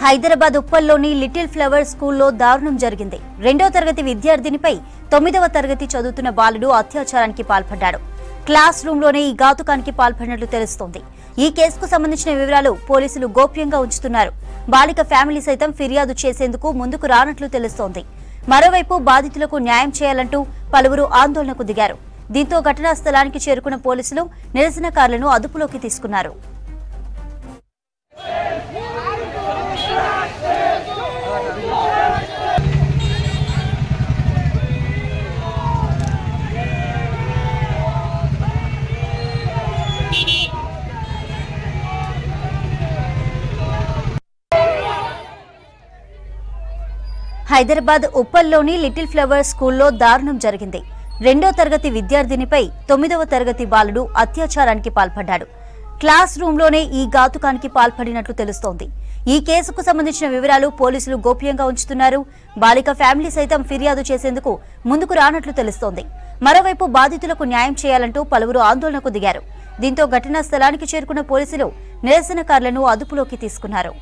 Hyderabad ఉప్పల్లోని little flower స్కూల్లో దారుణం జరిగింది. 2వ తరగతి విద్యార్థినిపై 9వ తరగతి చదువుతున్న బాలుడు అత్యాచారానికి పాల్పడ్డాడు. క్లాస్ రూంలోనే ఈ ఘాతుకానికి పాల్పడినట్లు తెలుస్తోంది. ఈ కేసుకు సంబంధించిన వివరాలు పోలీసులు గోప్యంగా ఉంచుతున్నారు. బాలిక ఫ్యామిలీ సైతం ఫిర్యాదు చేసేందుకు ముందుకు రానట్లు తెలుస్తోంది. మరోవైపు బాధితులకు న్యాయం చేయాలంటూ పలువురు ఆందోళనకు దిగారు. దీంతో ఘటనా స్థలానికి చేరుకున్న పోలీసులు నిరసనకారులను అదుపులోకి తీసుకున్నారు. హైదరాబాద్ ఉప్పల్లోని లిటిల్ ఫ్లవర్ స్కూల్లో దారుణం జరిగింది. 2వ తరగతి విద్యార్థినిపై 9వ తరగతి బాలుడు అత్యాచారానికి పాల్పడ్డాడు. క్లాస్ రూంలోనే ఈ ఘాతుకానికి పాల్పడినట్లు తెలుస్తోంది. ఈ కేసుకు సంబంధించిన వివరాలు పోలీసులు గోప్యంగా ఉంచుతున్నారు. బాలిక ఫ్యామిలీ సైతం ఫిర్యాదు చేసేందుకు ముందుకు రానట్లు తెలుస్తోంది. మరోవైపు బాధితులకు న్యాయం చేయాలంటూ పలువురు ఆందోళనకు దిగారు. దీంతో ఘటనా స్థలానికి చేరుకున్న పోలీసులు నిరసనకారులను అదుపులోకి తీసుకున్నారు.